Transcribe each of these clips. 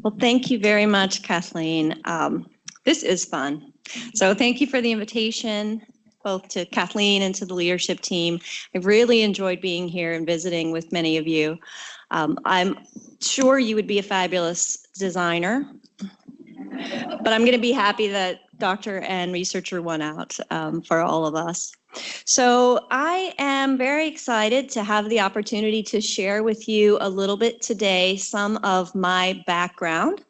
Well, thank you very much, Kathleen. This is fun. So thank you for the invitation, both to Kathleen and to the leadership team. I've really enjoyed being here and visiting with many of you. I'm sure you would be a fabulous designer, but I'm going to be happy that doctor and researcher won out for all of us. So I am very excited to have the opportunity to share with you a little bit today some of my background,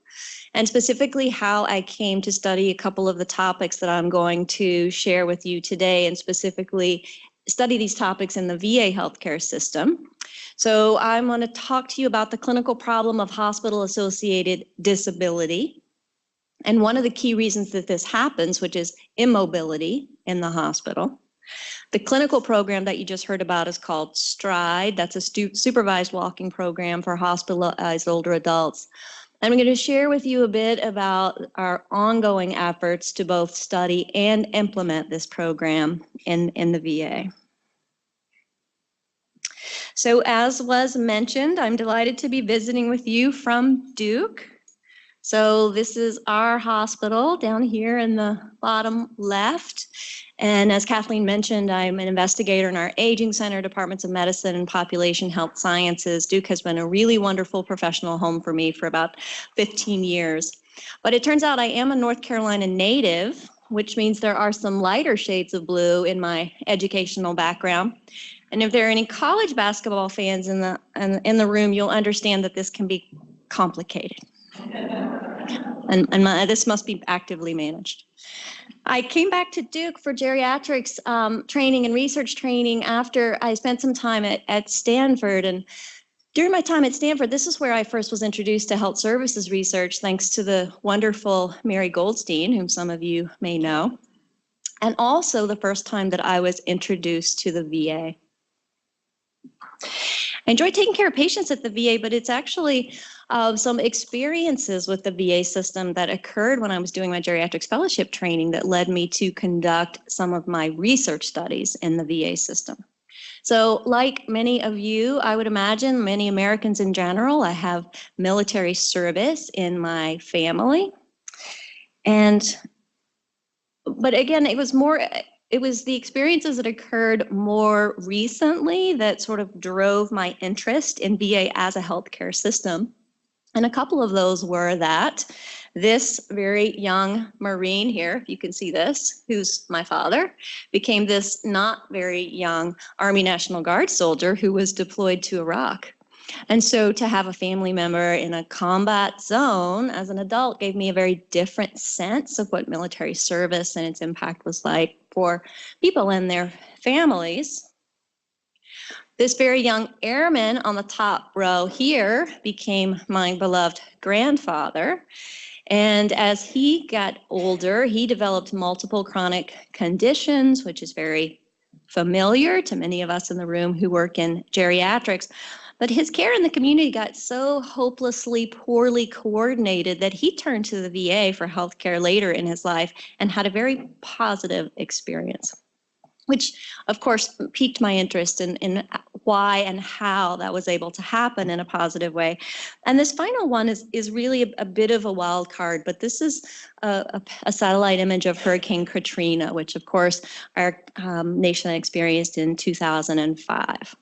and specifically how I came to study a couple of the topics that I'm going to share with you today, and specifically study these topics in the VA healthcare system. So I'm going to talk to you about the clinical problem of hospital-associated disability, and one of the key reasons that this happens, which is immobility in the hospital. The clinical program that you just heard about is called STRIDE. That's a supervised walking program for hospitalized older adults. I'm going to share with you a bit about our ongoing efforts to both study and implement this program in the VA. So as was mentioned, I'm delighted to be visiting with you from Duke. So this is our hospital down here in the bottom left. And as Kathleen mentioned, I'm an investigator in our Aging Center, Departments of Medicine and Population Health Sciences. Duke has been a really wonderful professional home for me for about 15 years. But it turns out I am a North Carolina native, which means there are some lighter shades of blue in my educational background. And if there are any college basketball fans in the room, you'll understand that this can be complicated. And this must be actively managed. I came back to Duke for geriatrics training and research training after I spent some time at Stanford. And during my time at Stanford, this is where I first was introduced to health services research, thanks to the wonderful Mary Goldstein, whom some of you may know, and also the first time that I was introduced to the VA. I enjoy taking care of patients at the VA, but it's actually some experiences with the VA system that occurred when I was doing my geriatrics fellowship training that led me to conduct some of my research studies in the VA system. So like many of you, I would imagine, many Americans in general, I have military service in my family. But again, it was the experiences that occurred more recently that sort of drove my interest in VA as a healthcare system. And a couple of those were that this very young Marine here, if you can see this, who's my father, became this not very young Army National Guard soldier who was deployed to Iraq. And so to have a family member in a combat zone as an adult gave me a very different sense of what military service and its impact was like for people and their families. This very young airman on the top row here became my beloved grandfather. And as he got older, he developed multiple chronic conditions, which is very familiar to many of us in the room who work in geriatrics. But his care in the community got so hopelessly poorly coordinated that he turned to the VA for healthcare later in his life and had a very positive experience, which of course piqued my interest in why and how that was able to happen in a positive way. And this final one is really a bit of a wild card, but this is a satellite image of Hurricane Katrina, which of course our nation experienced in 2005.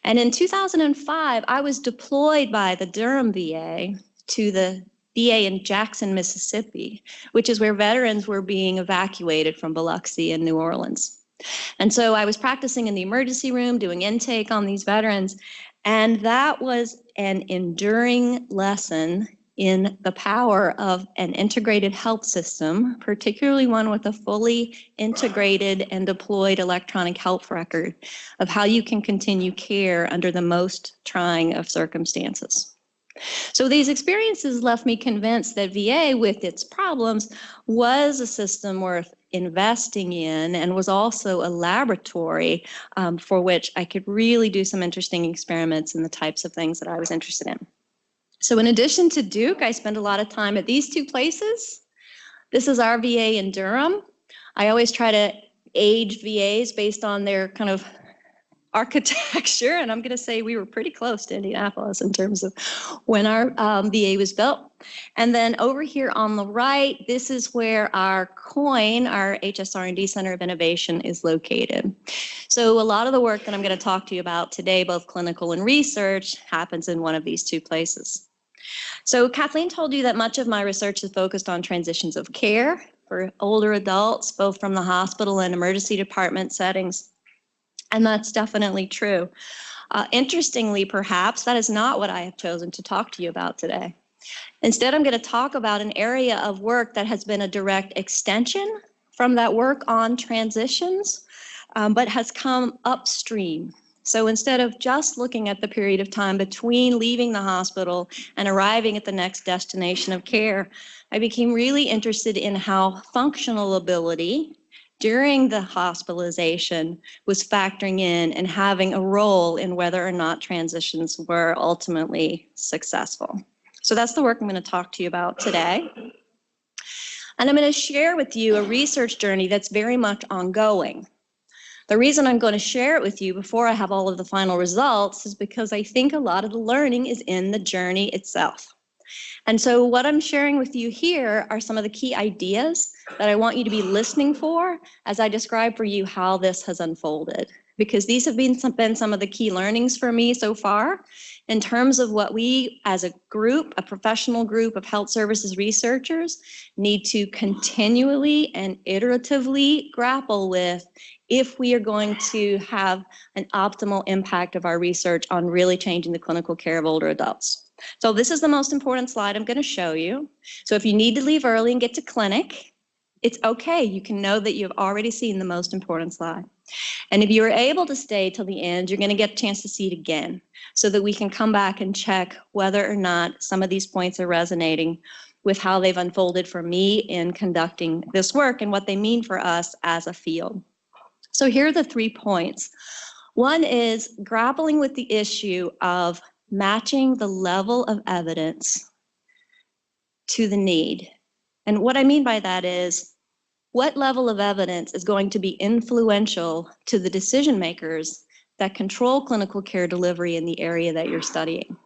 And in 2005, I was deployed by the Durham VA to the VA in Jackson, Mississippi, which is where veterans were being evacuated from Biloxi and New Orleans. And so I was practicing in the emergency room, doing intake on these veterans, and that was an enduring lesson in the power of an integrated health system, particularly one with a fully integrated and deployed electronic health record of how you can continue care under the most trying of circumstances. So these experiences left me convinced that VA, with its problems, was a system worth investing in and was also a laboratory for which I could really do some interesting experiments in the types of things that I was interested in. So in addition to Duke, I spent a lot of time at these two places. This is our VA in Durham. I always try to age VAs based on their kind of architecture, and I'm going to say we were pretty close to Indianapolis in terms of when our VA was built. And then over here on the right, this is where our COIN, our HSR&D Center of Innovation, is located. So a lot of the work that I'm going to talk to you about today, both clinical and research, happens in one of these two places. So Kathleen told you that much of my research is focused on transitions of care for older adults, both from the hospital and emergency department settings. And that's definitely true. Interestingly, perhaps, that is not what I have chosen to talk to you about today. Instead, I'm going to talk about an area of work that has been a direct extension from that work on transitions, but has come upstream. So instead of just looking at the period of time between leaving the hospital and arriving at the next destination of care, I became really interested in how functional ability during the hospitalization was factoring in and having a role in whether or not transitions were ultimately successful. So that's the work I'm going to talk to you about today. And I'm going to share with you a research journey that's very much ongoing. The reason I'm going to share it with you before I have all of the final results is because I think a lot of the learning is in the journey itself. And so what I'm sharing with you here are some of the key ideas that I want you to be listening for as I describe for you how this has unfolded, because these have been some of the key learnings for me so far in terms of what we as a group, a professional group of health services researchers, need to continually and iteratively grapple with if we are going to have an optimal impact of our research on really changing the clinical care of older adults. So this is the most important slide I'm going to show you. So if you need to leave early and get to clinic, it's okay. You can know that you've already seen the most important slide. And if you are able to stay till the end, you're going to get a chance to see it again so that we can come back and check whether or not some of these points are resonating with how they've unfolded for me in conducting this work and what they mean for us as a field. So here are the 3 points. One is grappling with the issue of matching the level of evidence to the need. And what I mean by that is, what level of evidence is going to be influential to the decision makers that control clinical care delivery in the area that you're studying?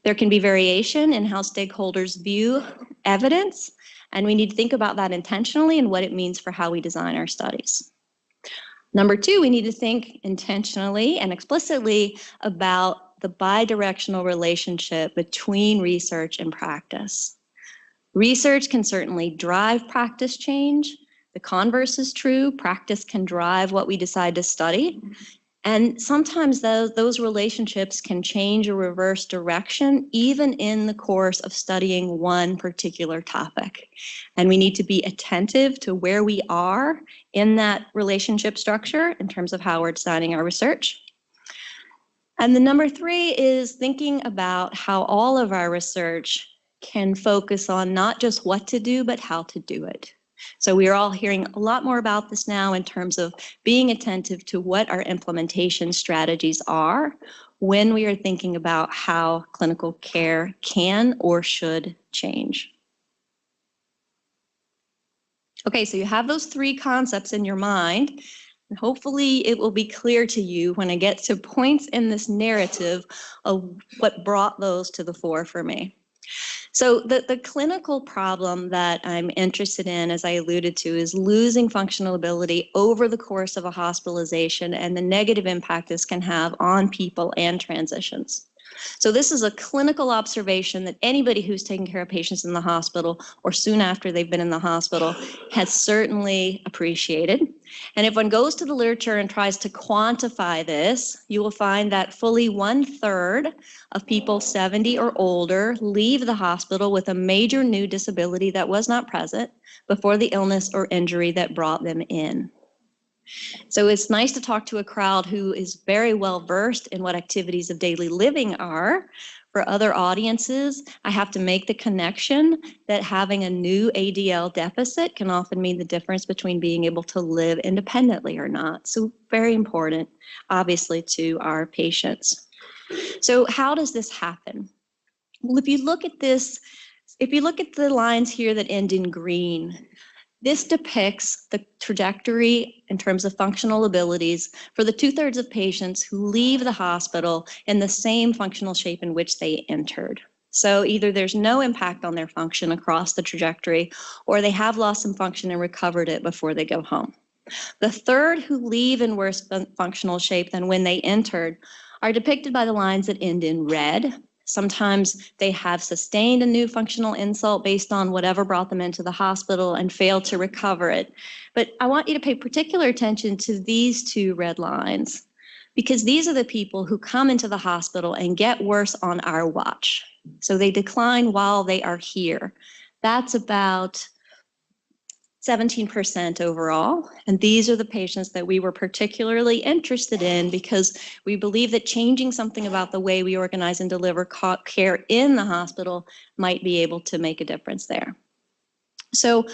There can be variation in how stakeholders view evidence, and we need to think about that intentionally and what it means for how we design our studies. Number 2, we need to think intentionally and explicitly about the bidirectional relationship between research and practice. Research can certainly drive practice change. The converse is true. Practice can drive what we decide to study. And sometimes those relationships can change or reverse direction, even in the course of studying one particular topic. And we need to be attentive to where we are in that relationship structure in terms of how we're designing our research. And the number 3 is thinking about how all of our research can focus on not just what to do, but how to do it. So we are all hearing a lot more about this now in terms of being attentive to what our implementation strategies are when we are thinking about how clinical care can or should change. Okay, so you have those 3 concepts in your mind, and hopefully it will be clear to you when I get to points in this narrative of what brought those to the fore for me. So the clinical problem that I'm interested in, as I alluded to, is losing functional ability over the course of a hospitalization and the negative impact this can have on people and transitions. So this is a clinical observation that anybody who's taking care of patients in the hospital or soon after they've been in the hospital has certainly appreciated. And if one goes to the literature and tries to quantify this, you will find that fully 1/3 of people 70 or older leave the hospital with a major new disability that was not present before the illness or injury that brought them in. So it's nice to talk to a crowd who is very well versed in what activities of daily living are. For other audiences, I have to make the connection that having a new ADL deficit can often mean the difference between being able to live independently or not. So very important, obviously, to our patients. So how does this happen? Well, if you look at this, if you look at the lines here that end in green, This depicts the trajectory in terms of functional abilities for the 2/3 of patients who leave the hospital in the same functional shape in which they entered. So either there's no impact on their function across the trajectory, or they have lost some function and recovered it before they go home. The third who leave in worse functional shape than when they entered are depicted by the lines that end in red. Sometimes they have sustained a new functional insult based on whatever brought them into the hospital and failed to recover it. But I want you to pay particular attention to these two red lines, because these are the people who come into the hospital and get worse on our watch. So they decline while they are here. That's about 17% overall. And these are the patients that we were particularly interested in because we believe that changing something about the way we organize and deliver care in the hospital might be able to make a difference there. So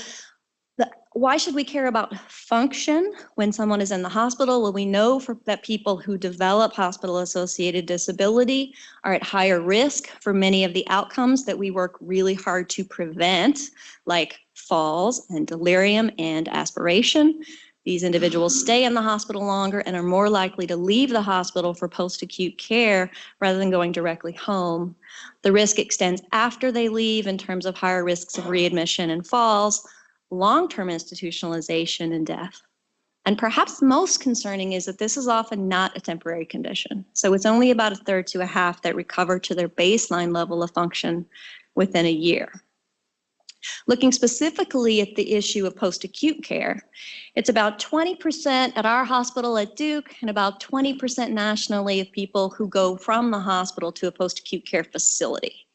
why should we care about function when someone is in the hospital? Well, we know that people who develop hospital-associated disability are at higher risk for many of the outcomes that we work really hard to prevent, like falls and delirium and aspiration. These individuals stay in the hospital longer and are more likely to leave the hospital for post-acute care rather than going directly home. The risk extends after they leave in terms of higher risks of readmission and falls, long-term institutionalization, and death. And perhaps most concerning is that this is often not a temporary condition. So it's only about 1/3 to 1/2 that recover to their baseline level of function within a year. Looking specifically at the issue of post-acute care, it's about 20% at our hospital at Duke and about 20% nationally of people who go from the hospital to a post-acute care facility.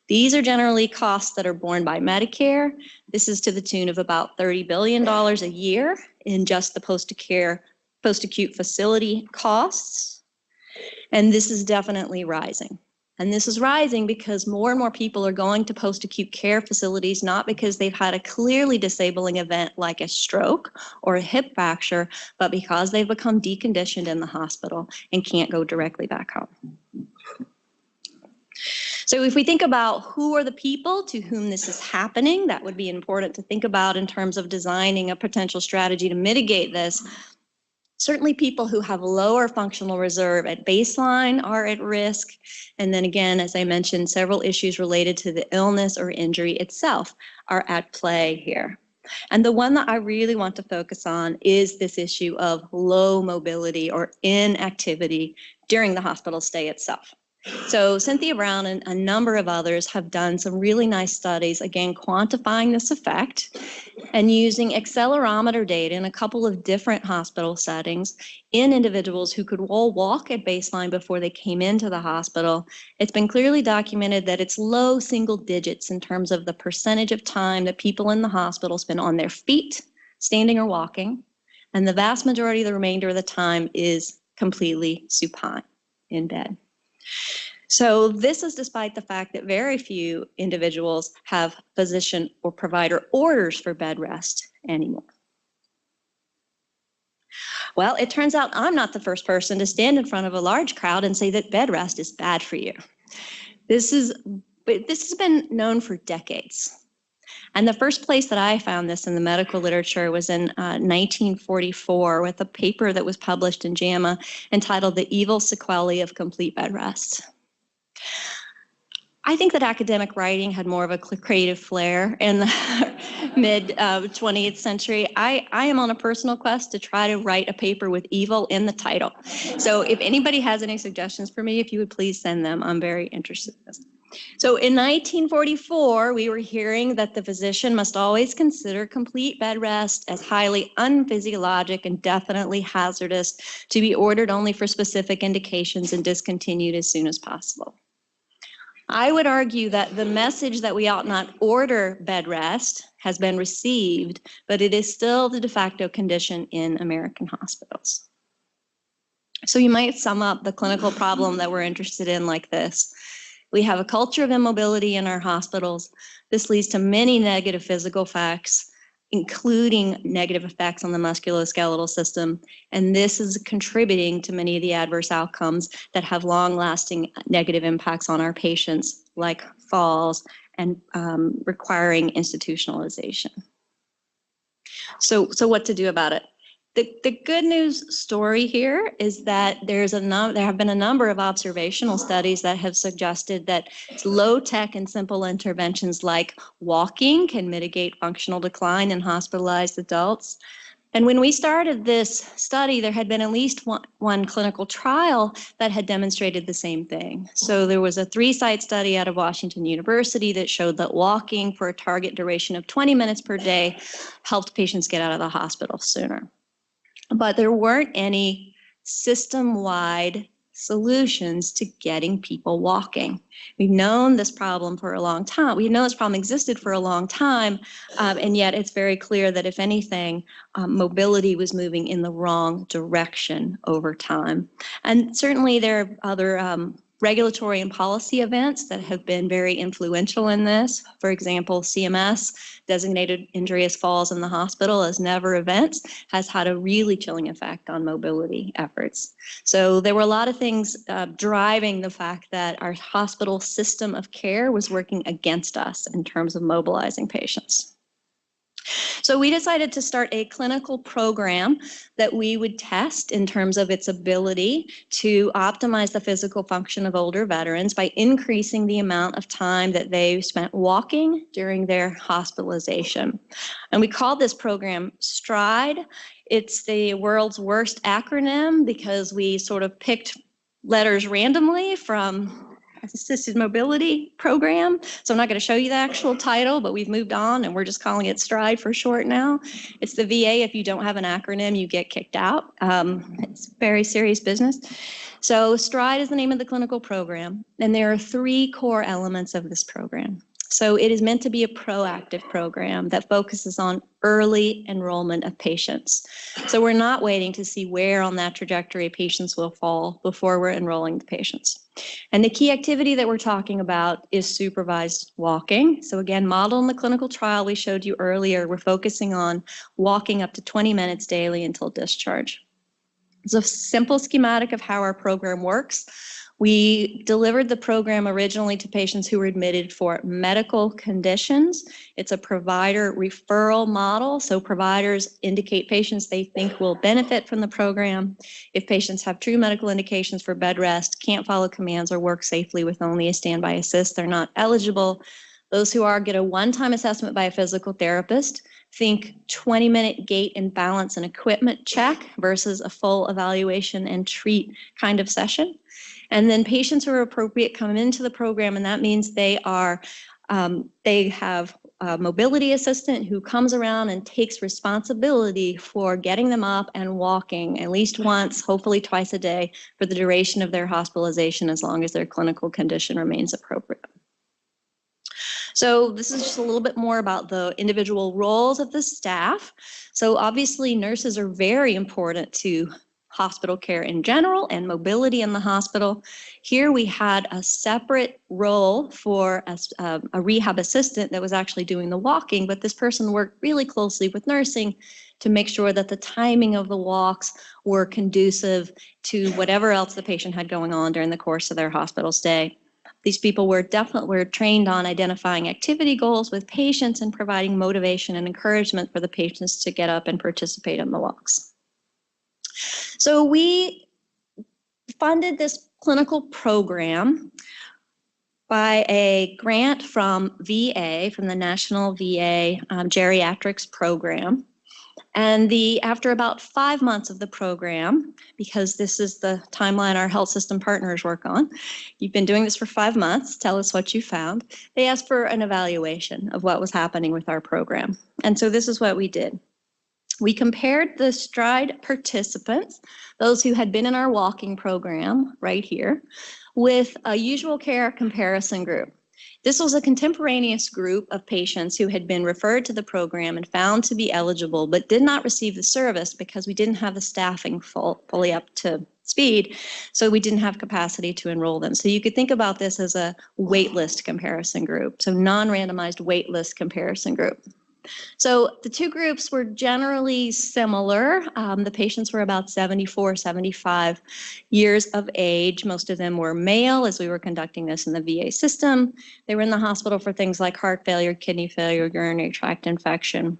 These are generally costs that are borne by Medicare. This is to the tune of about $30 billion a year in just the post-acute facility costs. And this is definitely rising. And this is rising because more and more people are going to post-acute care facilities, not because they've had a clearly disabling event like a stroke or a hip fracture, but because they've become deconditioned in the hospital and can't go directly back home. So if we think about who are the people to whom this is happening, that would be important to think about in terms of designing a potential strategy to mitigate this. Certainly people who have lower functional reserve at baseline are at risk. And then again, as I mentioned, several issues related to the illness or injury itself are at play here. And the one that I really want to focus on is this issue of low mobility or inactivity during the hospital stay itself. So Cynthia Brown and a number of others have done some really nice studies, again, quantifying this effect and using accelerometer data in a couple of different hospital settings in individuals who could all walk at baseline before they came into the hospital. It's been clearly documented that it's low single digits in terms of the percentage of time that people in the hospital spend on their feet, standing or walking, and the vast majority of the remainder of the time is completely supine in bed. So this is despite the fact that very few individuals have physician or provider orders for bed rest anymore. Well, it turns out I'm not the first person to stand in front of a large crowd and say that bed rest is bad for you. This has been known for decades. And the first place that I found this in the medical literature was in 1944 with a paper that was published in JAMA entitled The Evil Sequelae of Complete Bed Rest. I think that academic writing had more of a creative flair in the mid-20th century. I am on a personal quest to try to write a paper with evil in the title. So if anybody has any suggestions for me, if you would please send them, I'm very interested in this. So in 1944, we were hearing that the physician must always consider complete bed rest as highly unphysiologic and definitely hazardous, to be ordered only for specific indications and discontinued as soon as possible. I would argue that the message that we ought not order bed rest has been received, but it is still the de facto condition in American hospitals. So you might sum up the clinical problem that we're interested in like this. We have a culture of immobility in our hospitals. This leads to many negative physical effects, including negative effects on the musculoskeletal system. And this is contributing to many of the adverse outcomes that have long-lasting negative impacts on our patients, like falls and requiring institutionalization. So what to do about it? The good news story here is that there have been a number of observational studies that have suggested that low-tech and simple interventions like walking can mitigate functional decline in hospitalized adults. And when we started this study, there had been at least one clinical trial that had demonstrated the same thing. So there was a 3-site study out of Washington University that showed that walking for a target duration of 20 minutes per day helped patients get out of the hospital sooner. But there weren't any system-wide solutions to getting people walking. We've known this problem for a long time. We know this problem existed for a long time, and yet it's very clear that if anything, mobility was moving in the wrong direction over time. And certainly there are other regulatory and policy events that have been very influential in this. For example, CMS designated injurious falls in the hospital as never events has had a really chilling effect on mobility efforts. So there were a lot of things driving the fact that our hospital system of care was working against us in terms of mobilizing patients. So we decided to start a clinical program that we would test in terms of its ability to optimize the physical function of older veterans by increasing the amount of time that they spent walking during their hospitalization. And we called this program STRIDE. It's the world's worst acronym because we sort of picked letters randomly from assisted mobility program. So I'm not going to show you the actual title, but we've moved on and we're just calling it STRIDE for short now. It's the VA. If you don't have an acronym, you get kicked out. It's very serious business. So STRIDE is the name of the clinical program, and there are 3 core elements of this program. So it is meant to be a proactive program that focuses on early enrollment of patients. So we're not waiting to see where on that trajectory patients will fall before we're enrolling the patients. And the key activity that we're talking about is supervised walking. So again, modeled in the clinical trial we showed you earlier, we're focusing on walking up to 20 minutes daily until discharge. It's a simple schematic of how our program works. We delivered the program originally to patients who were admitted for medical conditions. It's a provider referral model, so providers indicate patients they think will benefit from the program. If patients have true medical indications for bed rest, can't follow commands, or work safely with only a standby assist, they're not eligible. Those who are get a one-time assessment by a physical therapist. Think 20-minute gait and balance and equipment check versus a full evaluation and treat kind of session. And then patients who are appropriate come into the program, and that means they have a mobility assistant who comes around and takes responsibility for getting them up and walking at least once, hopefully twice a day, for the duration of their hospitalization as long as their clinical condition remains appropriate. So this is just a little bit more about the individual roles of the staff. So obviously nurses are very important to hospital care in general and mobility in the hospital. Here we had a separate role for a rehab assistant that was actually doing the walking, but this person worked really closely with nursing to make sure that the timing of the walks were conducive to whatever else the patient had going on during the course of their hospital stay. These people were trained on identifying activity goals with patients and providing motivation and encouragement for the patients to get up and participate in the walks. So we funded this clinical program by a grant from VA, from the National VA Geriatrics Program. And after about 5 months of the program, because this is the timeline our health system partners work on, you've been doing this for 5 months, tell us what you found. They asked for an evaluation of what was happening with our program. And so this is what we did. We compared the STRIDE participants, those who had been in our walking program right here, with a usual care comparison group. This was a contemporaneous group of patients who had been referred to the program and found to be eligible, but did not receive the service because we didn't have the staffing fully up to speed, so we didn't have capacity to enroll them. So you could think about this as a waitlist comparison group, so non-randomized waitlist comparison group. So the 2 groups were generally similar. The patients were about 74, 75 years of age. Most of them were male, as we were conducting this in the VA system. They were in the hospital for things like heart failure, kidney failure, urinary tract infection.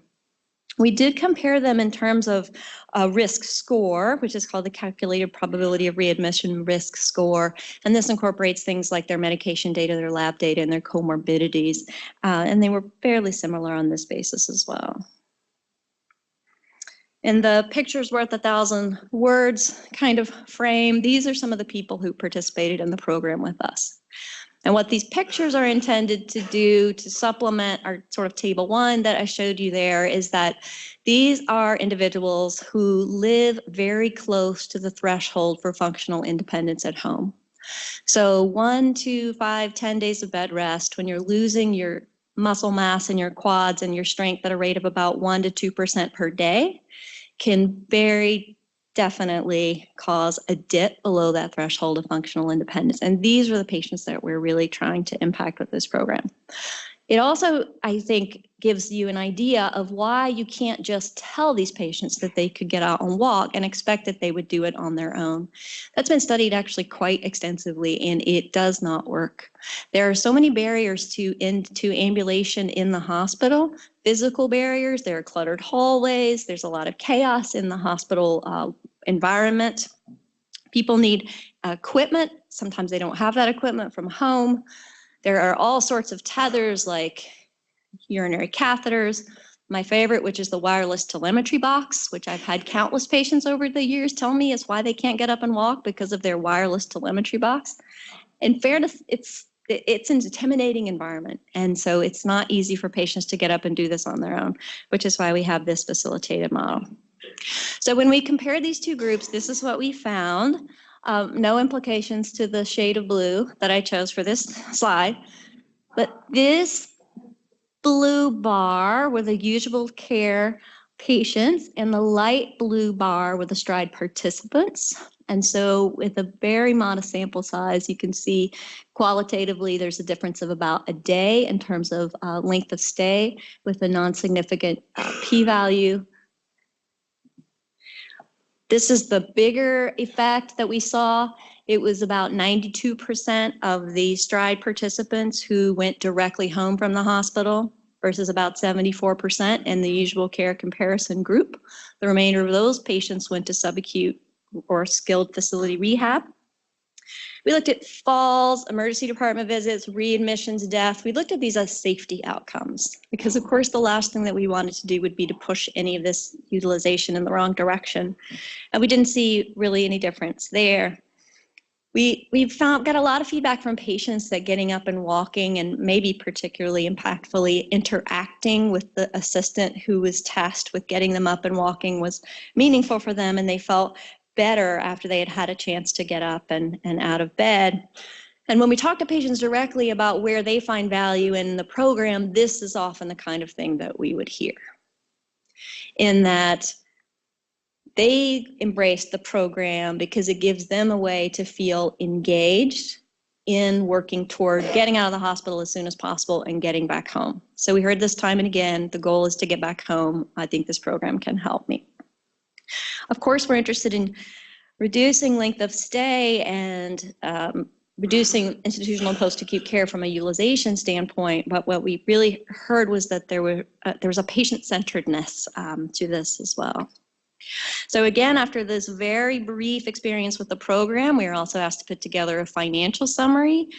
We did compare them in terms of a risk score, which is called the calculated probability of readmission risk score. And this incorporates things like their medication data, their lab data, and their comorbidities. And they were fairly similar on this basis as well. In the picture's worth 1,000 words kind of frame, these are some of the people who participated in the program with us. And what these pictures are intended to do to supplement our sort of table one that I showed you there is that these are individuals who live very close to the threshold for functional independence at home. So 1, 2, 5, 10 days of bed rest, when you're losing your muscle mass in your quads and your strength at a rate of about 1 to 2% per day, can very definitely cause a dip below that threshold of functional independence. And these are the patients that we're really trying to impact with this program. It also, I think, gives you an idea of why you can't just tell these patients that they could get out and walk and expect that they would do it on their own. That's been studied actually quite extensively, and it does not work. There are so many barriers to ambulation in the hospital, physical barriers. There are cluttered hallways. There's a lot of chaos in the hospital environment. People need equipment. Sometimes they don't have that equipment from home. There are all sorts of tethers like urinary catheters. My favorite, which is the wireless telemetry box, which I've had countless patients over the years tell me is why they can't get up and walk because of their wireless telemetry box. In fairness, it's an intimidating environment. And so it's not easy for patients to get up and do this on their own, which is why we have this facilitated model. So when we compare these two groups, this is what we found. No implications to the shade of blue that I chose for this slide, but this blue bar were the usual care patients and the light blue bar were the STRIDE participants. And so with a very modest sample size, you can see qualitatively there's a difference of about a day in terms of length of stay with a non-significant p-value. This is the bigger effect that we saw. It was about 92% of the STRIDE participants who went directly home from the hospital versus about 74% in the usual care comparison group. The remainder of those patients went to subacute or skilled facility rehab. We looked at falls, emergency department visits, readmissions, death. We looked at these as safety outcomes because, of course, the last thing that we wanted to do would be to push any of this utilization in the wrong direction. And we didn't see really any difference there. We've got a lot of feedback from patients that getting up and walking and maybe particularly impactfully interacting with the assistant who was tasked with getting them up and walking was meaningful for them, and they felt better after they had had a chance to get up and out of bed. And when we talk to patients directly about where they find value in the program, this is often the kind of thing that we would hear. In that they embrace the program because it gives them a way to feel engaged in working toward getting out of the hospital as soon as possible and getting back home. So we heard this time and again, the goal is to get back home. I think this program can help me. Of course, we're interested in reducing length of stay and reducing institutional post-acute care from a utilization standpoint, but what we really heard was that there was a patient-centeredness to this as well. So again, after this very brief experience with the program, we were also asked to put together a financial summary.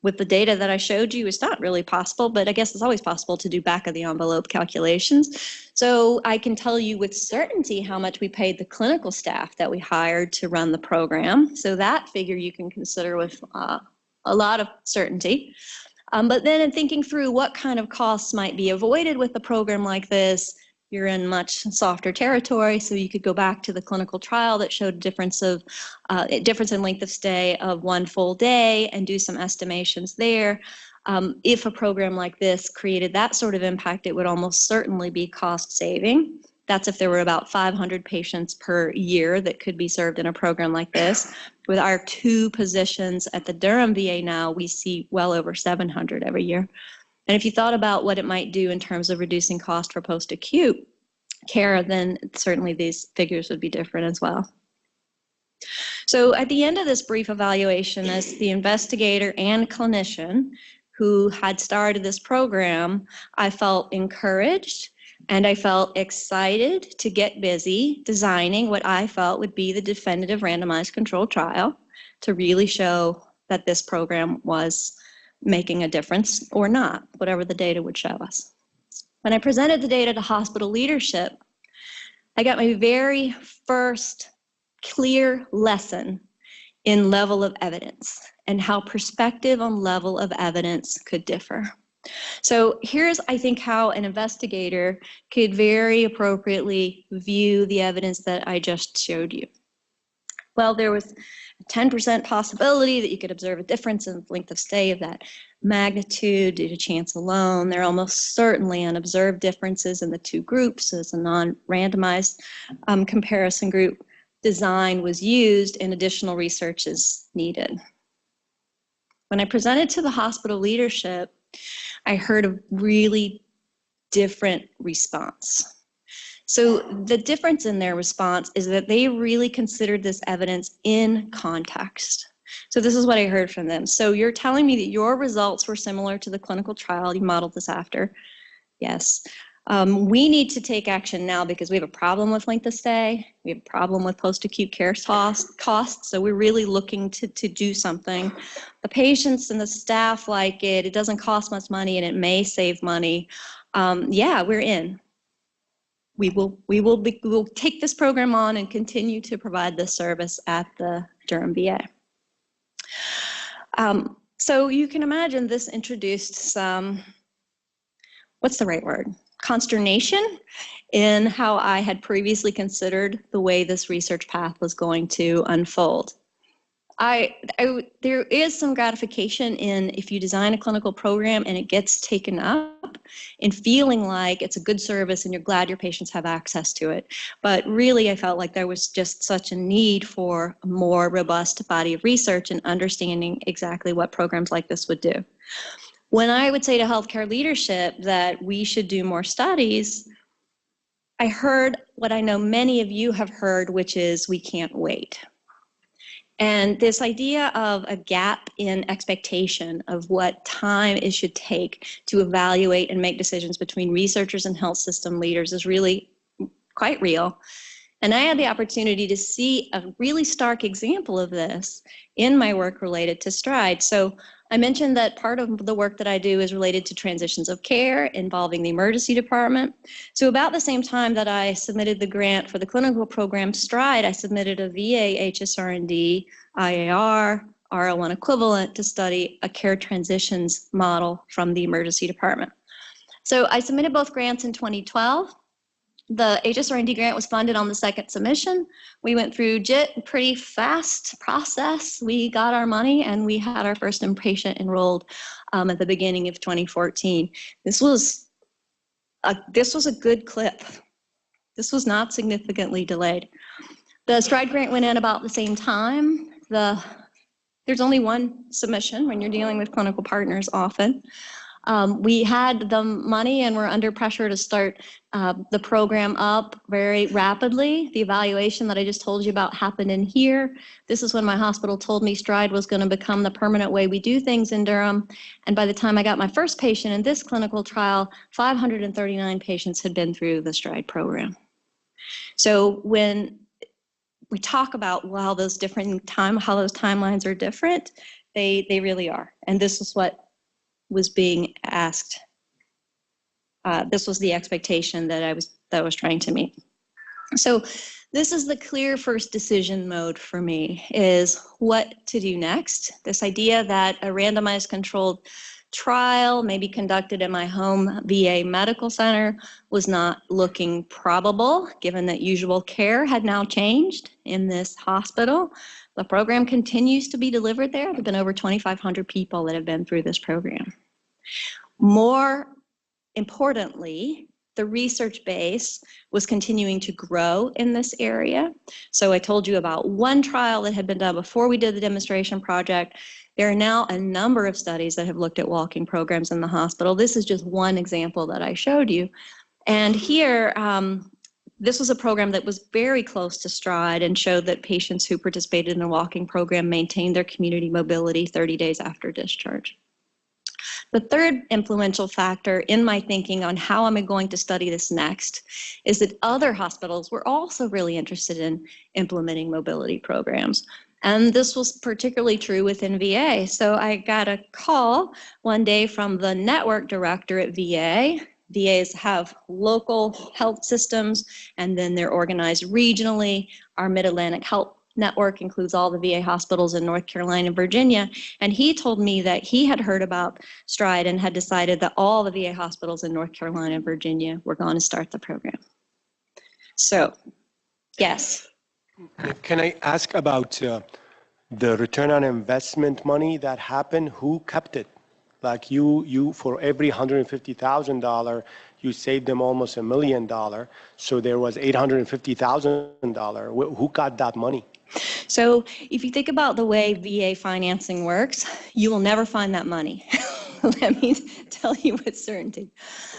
With the data that I showed you, it's not really possible, but I guess it's always possible to do back of the envelope calculations. So I can tell you with certainty how much we paid the clinical staff that we hired to run the program. So that figure you can consider with a lot of certainty. But then in thinking through what kind of costs might be avoided with a program like this, you're in much softer territory, so you could go back to the clinical trial that showed a difference in length of stay of 1 full day and do some estimations there. If a program like this created that sort of impact, it would almost certainly be cost saving. That's if there were about 500 patients per year that could be served in a program like this. With our 2 positions at the Durham VA now, we see well over 700 every year. And if you thought about what it might do in terms of reducing cost for post-acute care, then certainly these figures would be different as well. So at the end of this brief evaluation, as the investigator and clinician who had started this program, I felt encouraged And I felt excited to get busy designing what I felt would be the definitive randomized controlled trial to really show that this program was making a difference or not, whatever the data would show us. When I presented the data to hospital leadership, I got my very first clear lesson in level of evidence and how perspective on level of evidence could differ. So here's, I think, how an investigator could very appropriately view the evidence that I just showed you. Well, there was a 10% possibility that you could observe a difference in length of stay of that magnitude due to chance alone. There are almost certainly unobserved differences in the two groups as a non-randomized comparison group design was used and additional research is needed. When I presented to the hospital leadership, I heard a really different response. So the difference in their response is that they really considered this evidence in context. So this is what I heard from them. So you're telling me that your results were similar to the clinical trial you modeled this after? Yes. We need to take action now because we have a problem with length of stay. We have a problem with post-acute care costs. So we're really looking to do something. The patients and the staff like it. It doesn't cost much money and it may save money. Yeah, we're in. We will take this program on and continue to provide this service at the Durham VA. So you can imagine this introduced some, what's the right word? Consternation in how I had previously considered the way this research path was going to unfold. There is some gratification in if you design a clinical program and it gets taken up in feeling like it's a good service and you're glad your patients have access to it. But really, I felt like there was just such a need for a more robust body of research and understanding exactly what programs like this would do. When I would say to healthcare leadership that we should do more studies, I heard what I know many of you have heard, which is we can't wait. And this idea of a gap in expectation of what time it should take to evaluate and make decisions between researchers and health system leaders is really quite real. And I had the opportunity to see a really stark example of this in my work related to STRIDE. So I mentioned that part of the work that I do is related to transitions of care involving the emergency department. So about the same time that I submitted the grant for the clinical program STRIDE, I submitted a VA HSR&D IAR RL1 equivalent to study a care transitions model from the emergency department. So I submitted both grants in 2012. The HSR&D grant was funded on the second submission. We went through JIT, pretty fast process. We got our money and we had our first patient enrolled at the beginning of 2014. This was a good clip. This was not significantly delayed. The STRIDE grant went in about the same time. There's only one submission when you're dealing with clinical partners often. We had the money and we're under pressure to start the program up very rapidly. The evaluation that I just told you about happened in here. This is when my hospital told me STRIDE was going to become the permanent way we do things in Durham. And by the time I got my first patient in this clinical trial, 539 patients had been through the STRIDE program. So when we talk about how those timelines are different, they really are. And this is what was being asked. This was the expectation that I was trying to meet. So this is the clear first decision mode for me, is what to do next. This idea that a randomized controlled trial may be conducted in my home VA medical center was not looking probable, given that usual care had now changed in this hospital. The program continues to be delivered there. There have been over 2,500 people that have been through this program. More importantly, the research base was continuing to grow in this area. So I told you about one trial that had been done before we did the demonstration project. There are now a number of studies that have looked at walking programs in the hospital. This is just one example that I showed you. And here, this was a program that was very close to STRIDE and showed that patients who participated in a walking program maintained their community mobility 30 days after discharge. The third influential factor in my thinking on how am I going to study this next is that other hospitals were also really interested in implementing mobility programs. And this was particularly true within VA. So I got a call one day from the network director at VA. VAs have local health systems, and then they're organized regionally. Our Mid-Atlantic Health Network includes all the VA hospitals in North Carolina and Virginia. And he told me that he had heard about STRIDE and had decided that all the VA hospitals in North Carolina and Virginia were going to start the program. So, yes. Can I ask about the return on investment money that happened? Who kept it? Like you for every $150,000, you saved them almost $1 million. So there was $850,000. Who got that money? So if you think about the way VA financing works, you will never find that money. Let me tell you with certainty.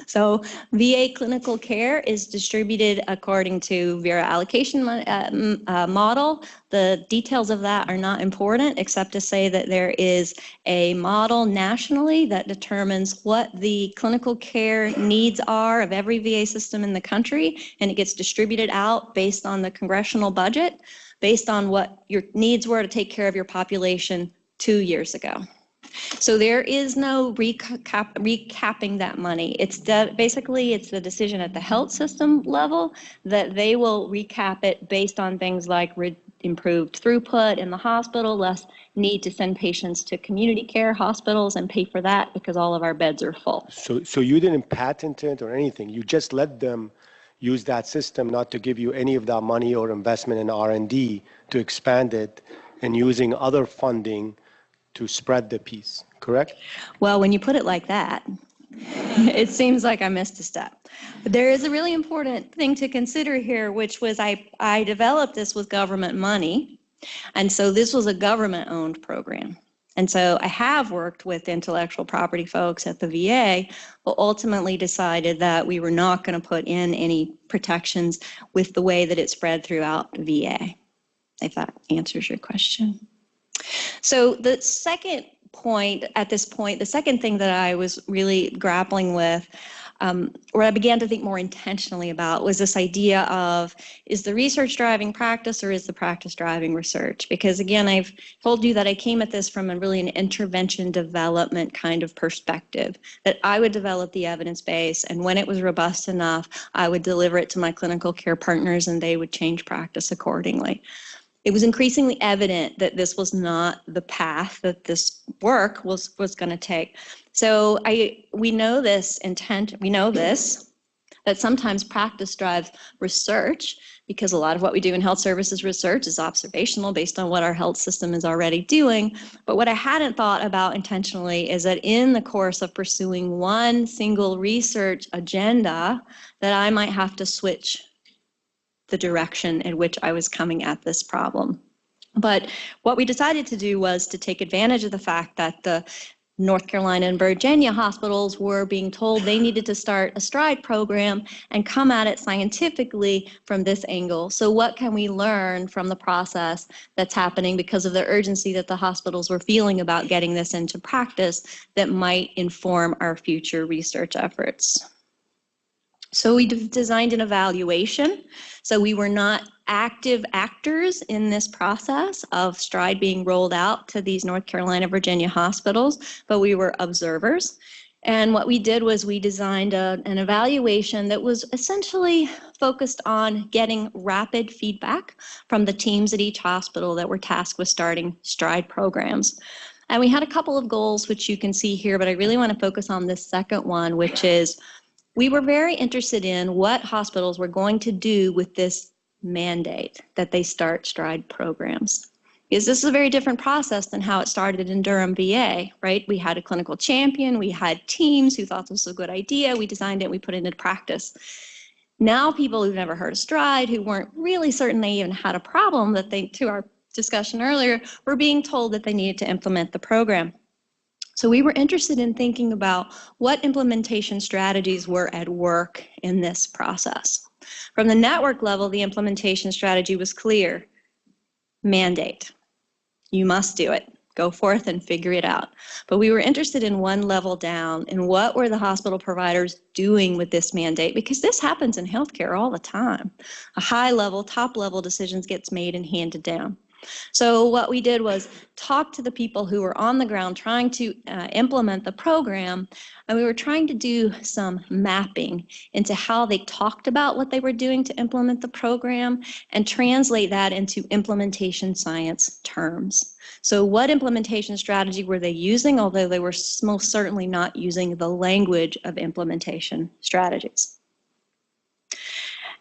So VA clinical care is distributed according to VERA allocation model. The details of that are not important, except to say that there is a model nationally that determines what the clinical care needs are of every VA system in the country, and it gets distributed out based on the congressional budget, based on what your needs were to take care of your population 2 years ago. So there is no recapping that money. Basically, it's the decision at the health system level that they will recap it based on things like improved throughput in the hospital, less need to send patients to community care hospitals and pay for that because all of our beds are full. So you didn't patent it or anything. You just let them use that system, not to give you any of that money or investment in R&D to expand it and using other funding to spread the piece, correct? Well, when you put it like that, it seems like I missed a step. But there is a really important thing to consider here, which was I developed this with government money. And so this was a government-owned program. And so I have worked with intellectual property folks at the VA, but ultimately decided that we were not going to put in any protections with the way that it spread throughout VA, if that answers your question. So the second point, at this point, the second thing that I was really grappling with, or I began to think more intentionally about, was this idea of, is the research driving practice or is the practice driving research? Because again, I've told you that I came at this from a really an intervention development kind of perspective, that I would develop the evidence base, and when it was robust enough, I would deliver it to my clinical care partners and they would change practice accordingly. It was increasingly evident that this was not the path that this work was going to take. So we know this, that sometimes practice drives research, because a lot of what we do in health services research is observational based on what our health system is already doing. But what I hadn't thought about intentionally is that in the course of pursuing one single research agenda, that I might have to switch the direction in which I was coming at this problem. But what we decided to do was to take advantage of the fact that the North Carolina and Virginia hospitals were being told they needed to start a STRIDE program and come at it scientifically from this angle. So what can we learn from the process that's happening because of the urgency that the hospitals were feeling about getting this into practice that might inform our future research efforts? So we designed an evaluation. So we were not active actors in this process of STRIDE being rolled out to these North Carolina, Virginia hospitals, but we were observers. And what we did was we designed an evaluation that was essentially focused on getting rapid feedback from the teams at each hospital that were tasked with starting STRIDE programs. And we had a couple of goals, which you can see here, but I really want to focus on this second one, which is we were very interested in what hospitals were going to do with this mandate that they start STRIDE programs. Because this is a very different process than how it started in Durham, VA, right? We had a clinical champion, we had teams who thought this was a good idea, we designed it, we put it into practice. Now people who've never heard of STRIDE, who weren't really certain they even had a problem, that they, to our discussion earlier, were being told that they needed to implement the program. So we were interested in thinking about what implementation strategies were at work in this process. From the network level, the implementation strategy was clear. Mandate. You must do it. go forth and figure it out. But we were interested in one level down in what were the hospital providers doing with this mandate, because this happens in healthcare all the time. A high level, top level decisions gets made and handed down. So what we did was talk to the people who were on the ground trying to implement the program, and we were trying to do some mapping into how they talked about what they were doing to implement the program and translate that into implementation science terms. So what implementation strategy were they using, although they were most certainly not using the language of implementation strategies.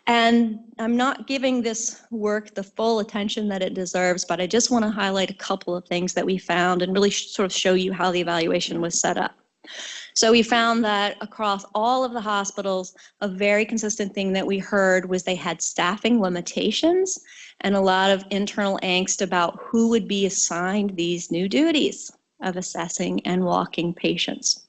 And I'm not giving this work the full attention that it deserves, but I just want to highlight a couple of things that we found and really sort of show you how the evaluation was set up. So we found that across all of the hospitals, a very consistent thing that we heard was they had staffing limitations and a lot of internal angst about who would be assigned these new duties of assessing and walking patients.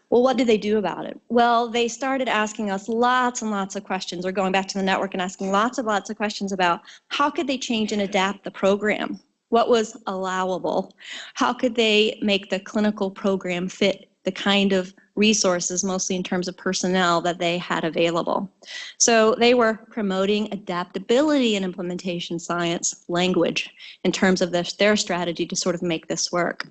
Well, what did they do about it? Well, they started asking us lots and lots of questions, or going back to the network and asking lots of questions about how could they change and adapt the program? What was allowable? How could they make the clinical program fit the kind of resources, mostly in terms of personnel, that they had available? So they were promoting adaptability and implementation science language in terms of their strategy to sort of make this work.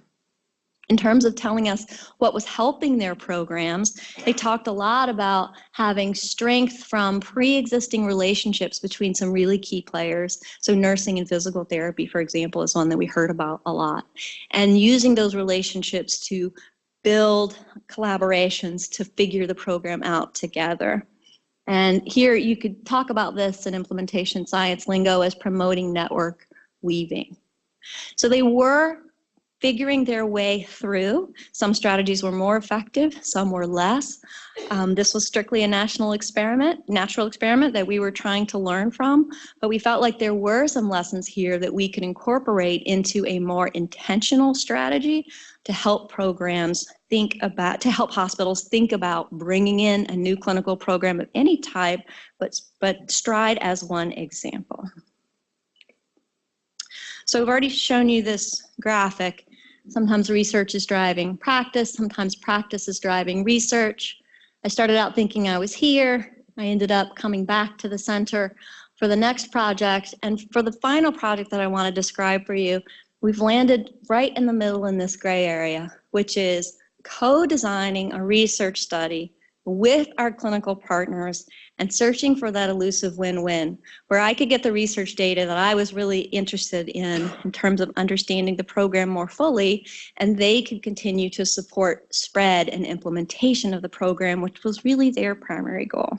In terms of telling us what was helping their programs, they talked a lot about having strength from pre-existing relationships between some really key players. So nursing and physical therapy, for example, is one that we heard about a lot. And using those relationships to build collaborations to figure the program out together. And here you could talk about this in implementation science lingo as promoting network weaving. So they were figuring their way through. Some strategies were more effective, some were less. This was strictly a natural experiment that we were trying to learn from, but we felt like there were some lessons here that we could incorporate into a more intentional strategy to help to help hospitals think about bringing in a new clinical program of any type, but STRIDE as one example. So I've already shown you this graphic. Sometimes research is driving practice, sometimes practice is driving research. I started out thinking I was here. I ended up coming back to the center for the next project. And for the final project that I want to describe for you, we've landed right in the middle in this gray area, which is co-designing a research study with our clinical partners and searching for that elusive win-win, where I could get the research data that I was really interested in terms of understanding the program more fully, and they could continue to support spread and implementation of the program, which was really their primary goal.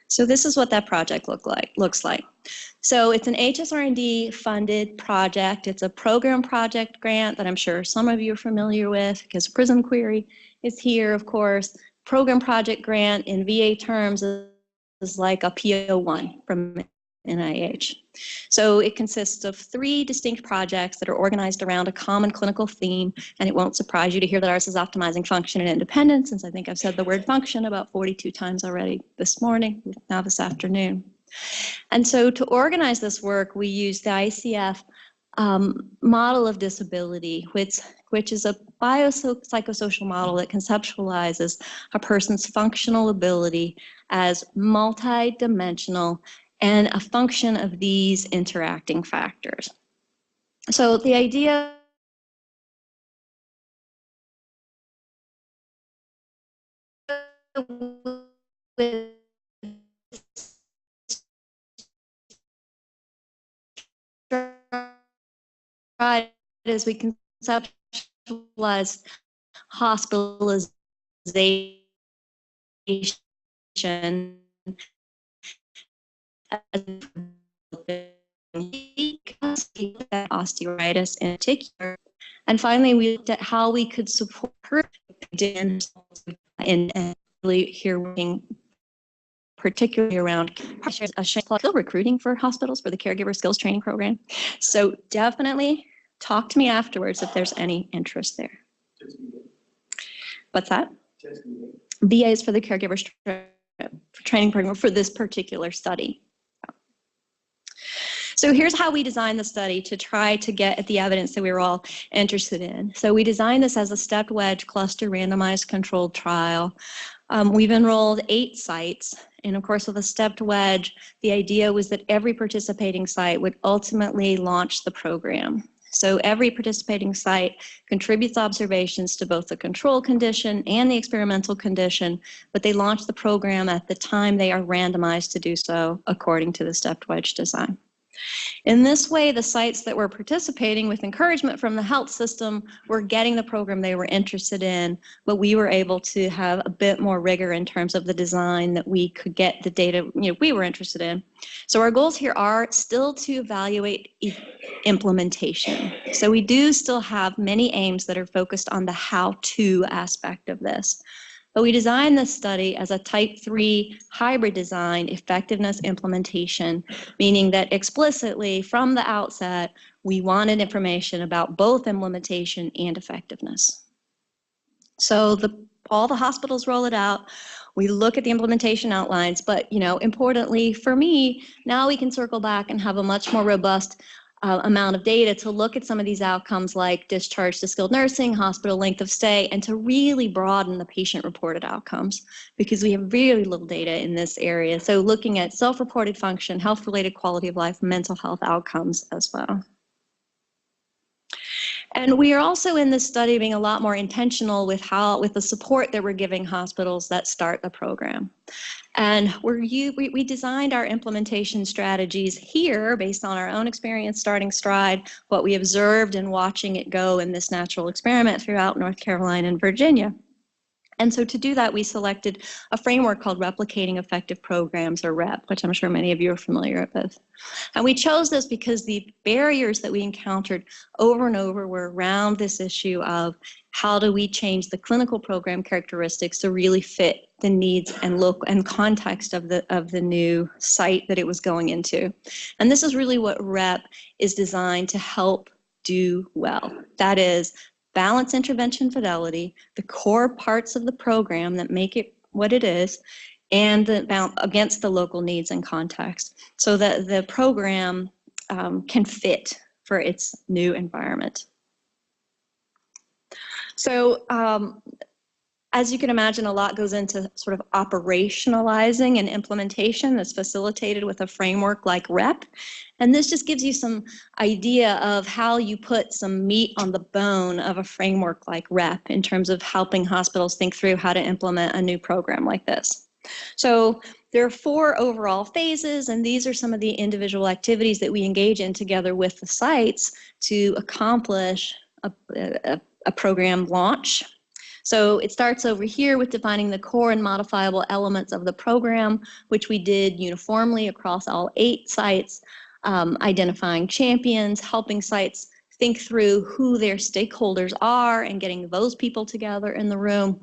So this is what that project looks like. So it's an HSR&D funded project. It's a program project grant that I'm sure some of you are familiar with because PRISM Query is here, of course. Program project grant in VA terms is like a PO1 from NIH. So it consists of 3 distinct projects that are organized around a common clinical theme, and it won't surprise you to hear that ours is optimizing function and independence, since I think I've said the word function about 42 times already this morning, now this afternoon. And so to organize this work, we used the ICF model of disability, which is a biopsychosocial model that conceptualizes a person's functional ability as multidimensional and a function of these interacting factors. So the idea with as we conceptualize hospitalization as osteoarthritis in particular. And finally, we looked at how we could support her and really here working particularly around skill recruiting for hospitals for the caregiver skills training program. So definitely talk to me afterwards if there's any interest there. What's that? VA is for the caregiver training program for this particular study. So here's how we designed the study to try to get at the evidence that we were all interested in. So we designed this as a stepped wedge cluster randomized controlled trial. We've enrolled 8 sites, and of course with a stepped wedge, the idea was that every participating site would ultimately launch the program. So every participating site contributes observations to both the control condition and the experimental condition, but they launch the program at the time they are randomized to do so according to the stepped wedge design. In this way, the sites that were participating with encouragement from the health system were getting the program they were interested in, but we were able to have a bit more rigor in terms of the design that we could get the data we were interested in. So our goals here are still to evaluate implementation. So we do still have many aims that are focused on the how-to aspect of this. But we designed this study as a type 3 hybrid design, effectiveness implementation, meaning that explicitly from the outset, we wanted information about both implementation and effectiveness. So all the hospitals roll it out. We look at the implementation outlines, but importantly for me, now we can circle back and have a much more robust amount of data to look at some of these outcomes like discharge to skilled nursing, hospital length of stay, and to really broaden the patient-reported outcomes because we have really little data in this area. So looking at self-reported function, health-related quality of life, mental health outcomes as well. And we are also in this study being a lot more intentional with the support that we're giving hospitals that start the program. And we designed our implementation strategies here based on our own experience starting STRIDE, what we observed and watching it go in this natural experiment throughout North Carolina and Virginia. And so to do that, we selected a framework called Replicating Effective Programs, or REP, which I'm sure many of you are familiar with. And we chose this because the barriers that we encountered over and over were around this issue of how do we change the clinical program characteristics to really fit the needs and look and context of the new site that it was going into. And this is really what REP is designed to help do well. That is, balance intervention fidelity, the core parts of the program that make it what it is, and against the local needs and context, so that the program can fit for its new environment. So as you can imagine, a lot goes into sort of operationalizing and implementation that's facilitated with a framework like REP. And this just gives you some idea of how you put some meat on the bone of a framework like REP in terms of helping hospitals think through how to implement a new program like this. So there are 4 overall phases, and these are some of the individual activities that we engage in together with the sites to accomplish a program launch. So it starts over here with defining the core and modifiable elements of the program, which we did uniformly across all 8 sites, identifying champions, helping sites think through who their stakeholders are and getting those people together in the room.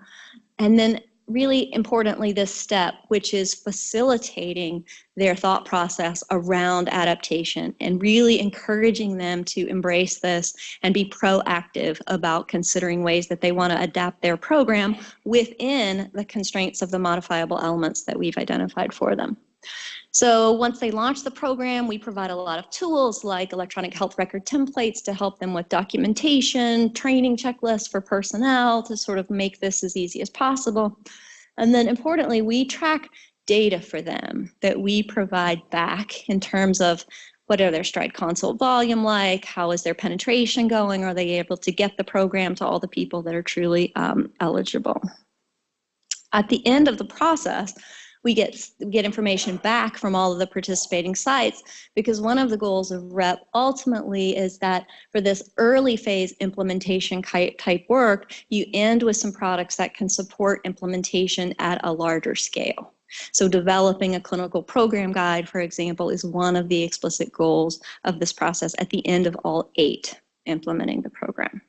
And then really importantly, this step, which is facilitating their thought process around adaptation and really encouraging them to embrace this and be proactive about considering ways that they want to adapt their program within the constraints of the modifiable elements that we've identified for them. So once they launch the program, we provide a lot of tools like electronic health record templates to help them with documentation, training checklists for personnel to sort of make this as easy as possible. And then importantly, we track data for them that we provide back in terms of what are their STRIDE consult volume like, how is their penetration going, are they able to get the program to all the people that are truly eligible. At the end of the process, we get information back from all of the participating sites, because one of the goals of REP ultimately is that for this early phase implementation type work, you end with some products that can support implementation at a larger scale. So developing a clinical program guide, for example, is one of the explicit goals of this process at the end of all 8 implementing the program.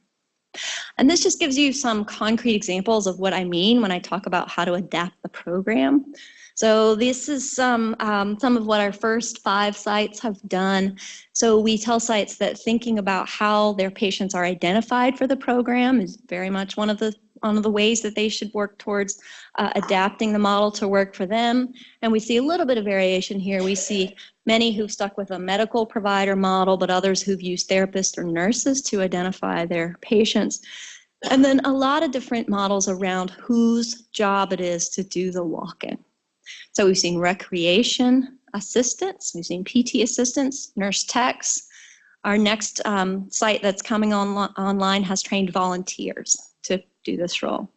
And this just gives you some concrete examples of what I mean when I talk about how to adapt the program. So this is some of what our first 5 sites have done. So we tell sites that thinking about how their patients are identified for the program is very much one of the on the ways that they should work towards adapting the model to work for them. And we see a little bit of variation here. We see many who've stuck with a medical provider model, but others who've used therapists or nurses to identify their patients. And then a lot of different models around whose job it is to do the walk-in. So we've seen recreation assistants, we've seen PT assistants, nurse techs. Our next site that's coming online has trained volunteers to do this role.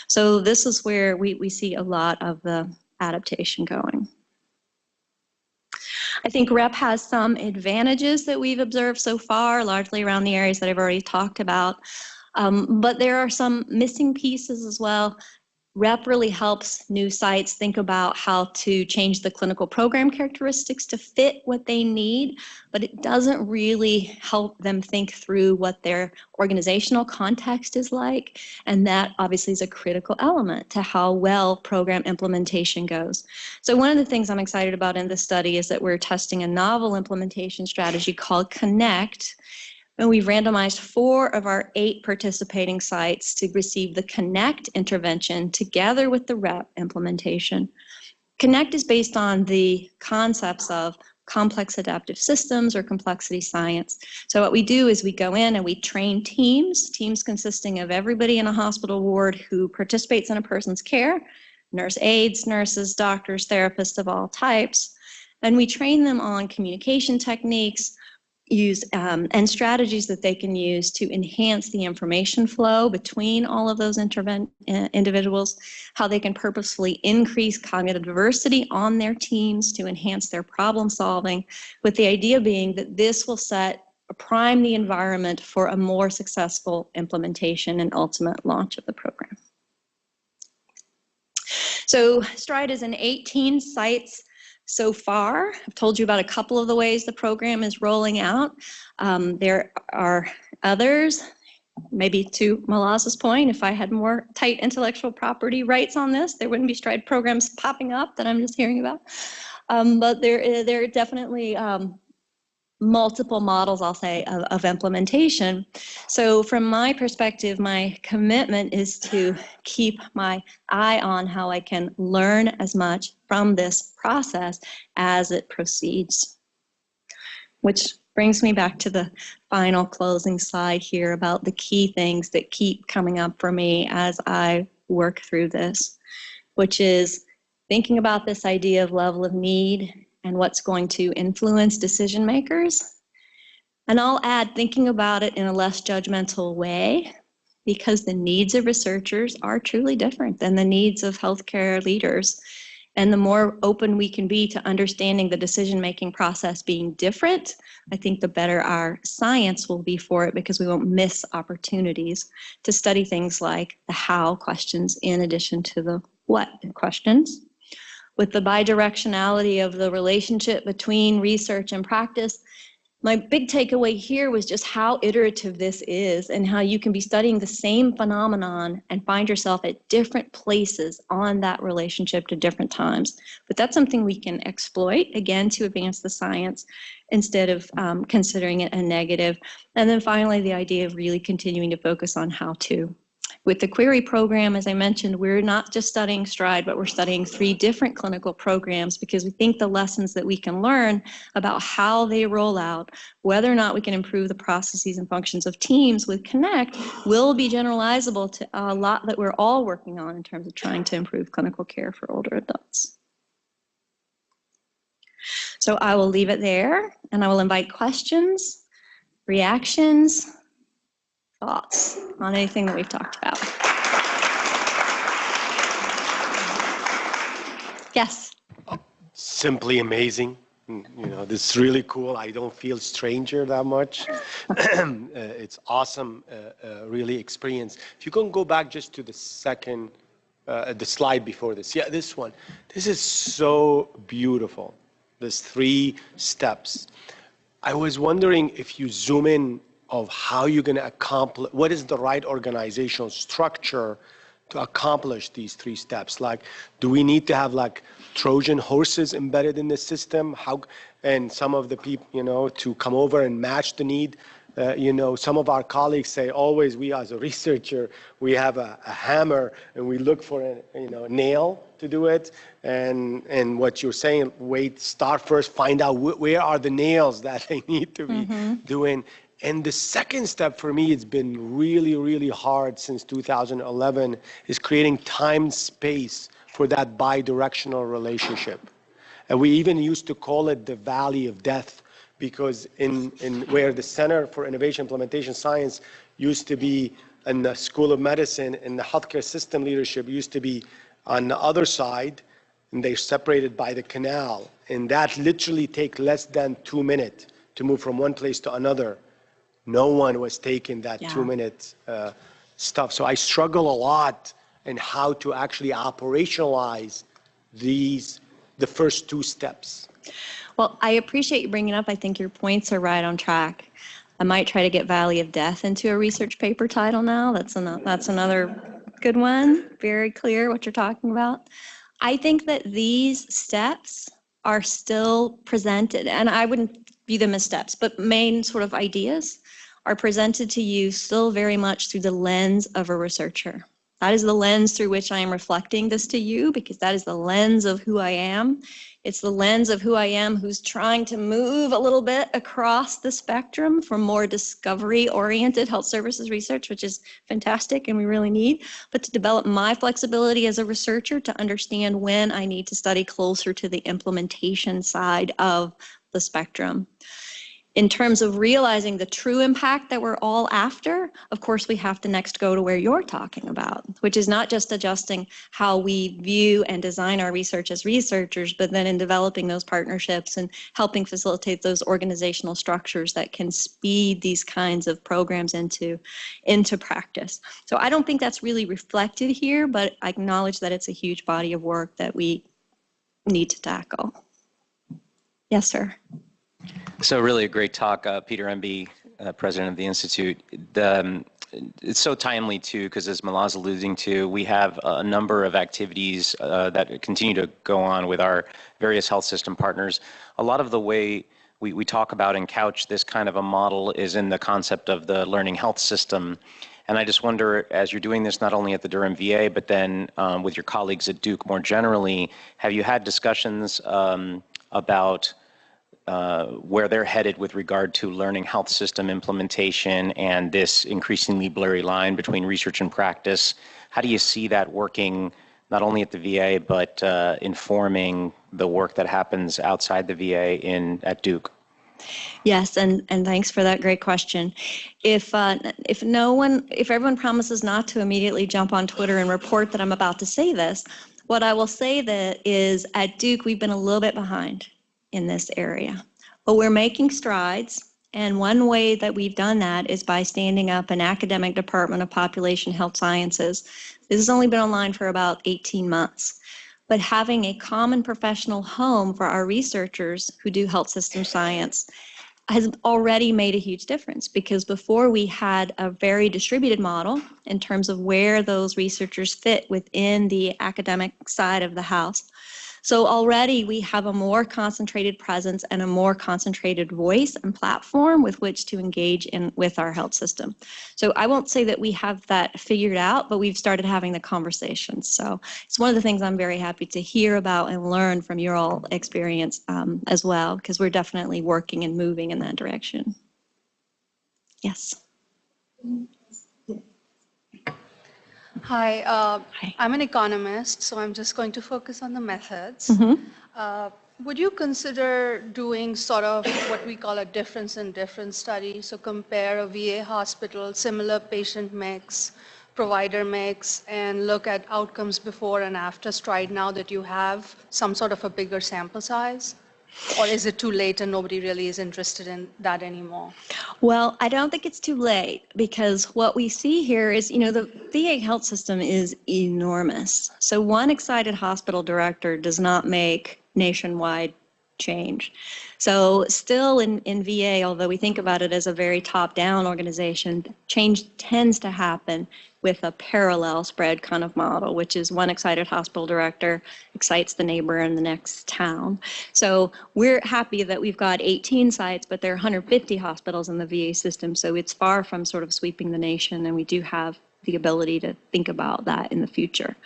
So this is where we see a lot of the adaptation going. I think REP has some advantages that we've observed so far, largely around the areas that I've already talked about. But there are some missing pieces as well. REP really helps new sites think about how to change the clinical program characteristics to fit what they need, but it doesn't really help them think through what their organizational context is like, and that obviously is a critical element to how well program implementation goes. So one of the things I'm excited about in this study is that we're testing a novel implementation strategy called Connect. And we've randomized 4 of our 8 participating sites to receive the Connect intervention together with the REP implementation. Connect is based on the concepts of complex adaptive systems or complexity science. So what we do is we go in and we train teams consisting of everybody in a hospital ward who participates in a person's care, nurse aides, nurses, doctors, therapists of all types, and we train them on communication techniques, and strategies that they can use to enhance the information flow between all of those individuals, how they can purposefully increase cognitive diversity on their teams to enhance their problem solving, with the idea being that this will prime the environment for a more successful implementation and ultimate launch of the program. So STRIDE is in 18 sites so far. I've told you about a couple of the ways the program is rolling out. There are others, maybe to Malaz's point, if I had more tight intellectual property rights on this, there wouldn't be STRIDE programs popping up that I'm just hearing about. But there are definitely multiple models, I'll say, of implementation. So from my perspective, my commitment is to keep my eye on how I can learn as much from this process as it proceeds. Which brings me back to the final closing slide here about the key things that keep coming up for me as I work through this, which is thinking about this idea of level of need and what's going to influence decision makers. And I'll add thinking about it in a less judgmental way, because the needs of researchers are truly different than the needs of healthcare leaders. And the more open we can be to understanding the decision-making process being different, I think the better our science will be for it, because we won't miss opportunities to study things like the how questions in addition to the what questions. With the bidirectionality of the relationship between research and practice, my big takeaway here was just how iterative this is, and how you can be studying the same phenomenon and find yourself at different places on that relationship to different times. But that's something we can exploit, again, to advance the science instead of considering it a negative. And then finally, the idea of really continuing to focus on how to. With the query program, as I mentioned, we're not just studying STRIDE, but we're studying 3 different clinical programs, because we think the lessons that we can learn about how they roll out, whether or not we can improve the processes and functions of teams with Connect, will be generalizable to a lot that we're all working on in terms of trying to improve clinical care for older adults. So I will leave it there, and I will invite questions, reactions, thoughts on anything that we've talked about. Yes. Simply amazing. You know, this is really cool. I don't feel stranger that much. It's awesome, really experience. If you can go back just to the second, the slide before this. Yeah, this one. This is so beautiful. There's 3 steps. I was wondering if you zoom in of how you're going to accomplish, what is the right organizational structure to accomplish these 3 steps? Like, do we need to have like Trojan horses embedded in the system? How, and some of the people, you know, to come over and match the need Some of our colleagues say always we as a researcher, we have a hammer and we look for a nail to do it. And what you're saying, start first, find out where are the nails that they need to be doing. And the second step for me, it's been really, really hard since 2011, is creating time space for that bi-directional relationship. And we even used to call it the valley of death, because in where the Center for Innovation Implementation Science used to be in the School of Medicine, and the healthcare system leadership used to be on the other side, and they're separated by the canal. And that literally take less than 2 minutes to move from one place to another. No one was taking that 2-minute stuff. So I struggle a lot in how to actually operationalize the first 2 steps. Well, I appreciate you bringing it up. I think your points are right on track. I might try to get Valley of Death into a research paper title now. That's another good one. Very clear what you're talking about. I think that these steps are still presented, and I wouldn't view them as steps, but main sort of ideas are presented to you still very much through the lens of a researcher. That is the lens through which I am reflecting this to you, because that is the lens of who I am. It's the lens of who I am who's trying to move a little bit across the spectrum from more discovery-oriented health services research, which is fantastic and we really need, but to develop my flexibility as a researcher to understand when I need to study closer to the implementation side of the spectrum. In terms of realizing the true impact that we're all after, of course, we have to next go to where you're talking about, which is not just adjusting how we view and design our research as researchers, but then in developing those partnerships and helping facilitate those organizational structures that can speed these kinds of programs into practice. So I don't think that's really reflected here, but I acknowledge that it's a huge body of work that we need to tackle. Yes, sir. So really a great talk, Peter Emby, president of the Institute. It's so timely too, because as Malaz alluding to, we have a number of activities that continue to go on with our various health system partners. A lot of the way we talk about and couch this kind of a model is in the concept of the learning health system. And I just wonder, as you're doing this not only at the Durham VA, but then with your colleagues at Duke more generally, have you had discussions about where they're headed with regard to learning health system implementation and this increasingly blurry line between research and practice? How do you see that working not only at the VA, but informing the work that happens outside the VA at Duke? Yes, and thanks for that great question. If everyone promises not to immediately jump on Twitter and report that I'm about to say this, what I will say that is at Duke, we've been a little bit behind in this area, but we're making strides. And one way that we've done that is by standing up an academic department of population health sciences. This has only been online for about 18 months, but having a common professional home for our researchers who do health system science has already made a huge difference, because before we had a very distributed model in terms of where those researchers fit within the academic side of the house. So already we have a more concentrated presence and a more concentrated voice and platform with which to engage with our health system. So I won't say that we have that figured out, but we've started having the conversations. So it's one of the things I'm very happy to hear about and learn from your all experience as well, because we're definitely working and moving in that direction. Yes. Hi, Hi. I'm an economist, so I'm just going to focus on the methods. Would you consider doing sort of what we call a difference in difference study? So compare a VA hospital, similar patient mix, provider mix, and look at outcomes before and after STRIDE now that you have some sort of a bigger sample size? Or is it too late and nobody really is interested in that anymore? Well, I don't think it's too late, because what we see here is, the VA health system is enormous. So one excited hospital director does not make nationwide change. So still in VA, although we think about it as a very top-down organization, change tends to happen with a parallel spread kind of model, which is one excited hospital director excites the neighbor in the next town. So we're happy that we've got 18 sites, but there are 150 hospitals in the VA system, so it's far from sort of sweeping the nation, and we do have the ability to think about that in the future.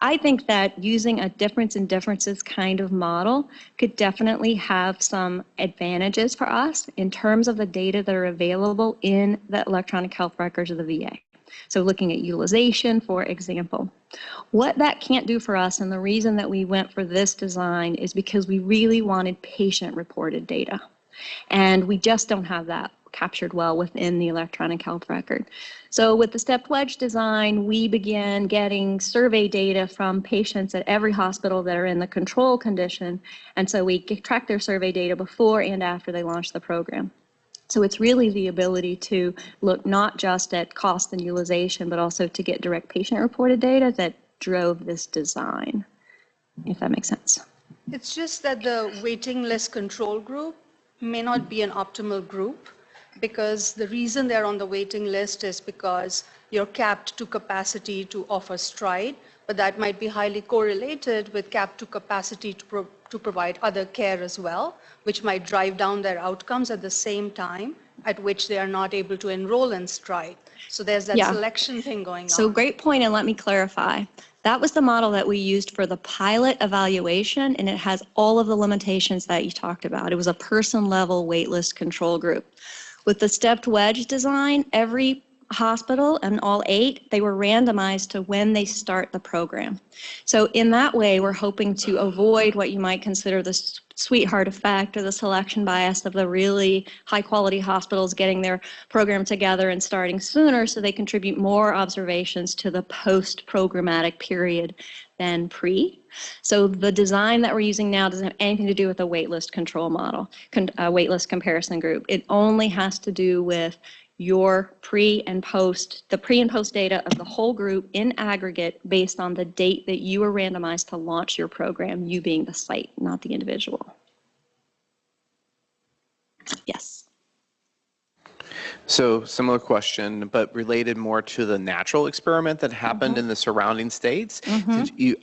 I think that using a difference in differences kind of model could definitely have some advantages for us in terms of the data that are available in the electronic health records of the VA. So looking at utilization, for example. What that can't do for us, and the reason that we went for this design, is because we really wanted patient-reported data. And we just don't have that captured well within the electronic health record. So with the stepped wedge design, we began getting survey data from patients at every hospital that are in the control condition. And so we track their survey data before and after they launch the program. So it's really the ability to look not just at cost and utilization, but also to get direct patient-reported data that drove this design, if that makes sense. It's just that the waiting list control group may not be an optimal group, because the reason they're on the waiting list is because you're capped to capacity to offer stride, but that might be highly correlated with capped to capacity to provide other care as well, which might drive down their outcomes at the same time at which they are not able to enroll in stride. So there's that selection thing going on. So great point, and let me clarify. That was the model that we used for the pilot evaluation, and it has all of the limitations that you talked about. It was a person-level waitlist control group. With the stepped wedge design, every hospital and all 8, they were randomized to when they start the program. So in that way, we're hoping to avoid what you might consider the sweetheart effect or the selection bias of the really high quality hospitals getting their program together and starting sooner, so they contribute more observations to the post-programmatic period than pre. So the design that we're using now doesn't have anything to do with a waitlist control model, a waitlist comparison group. It only has to do with your pre and post data of the whole group in aggregate based on the date that you were randomized to launch your program, you being the site, not the individual. Yes. So similar question, but related more to the natural experiment that happened in the surrounding states.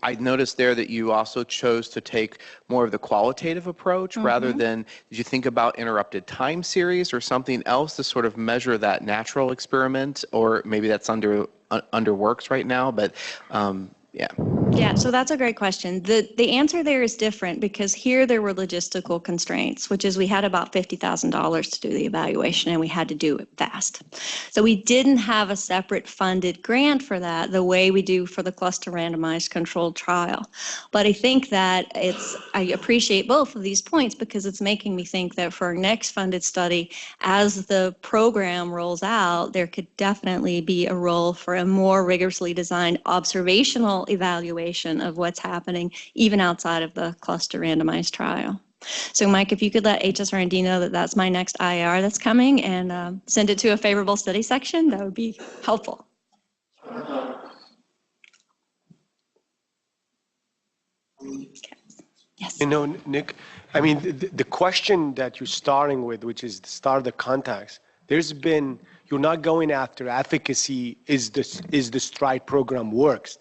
I noticed there that you also chose to take more of the qualitative approach rather than, did you think about interrupted time series or something else to sort of measure that natural experiment? Or maybe that's under works right now, but yeah. Yeah, so that's a great question. The answer there is different because here there were logistical constraints, which is we had about $50,000 to do the evaluation and we had to do it fast. So we didn't have a separate funded grant for that the way we do for the cluster randomized controlled trial. But I think that I appreciate both of these points because it's making me think that for our next funded study, as the program rolls out, there could definitely be a role for a more rigorously designed observational evaluation of what's happening even outside of the cluster randomized trial. So Mike, if you could let HSR&D know that that's my next IR that's coming and send it to a favorable study section, that would be helpful. Okay. Yes. You know, Nick, I mean, the question that you're starting with, which is the start of the context, you're not going after efficacy, is the STRIDE program works.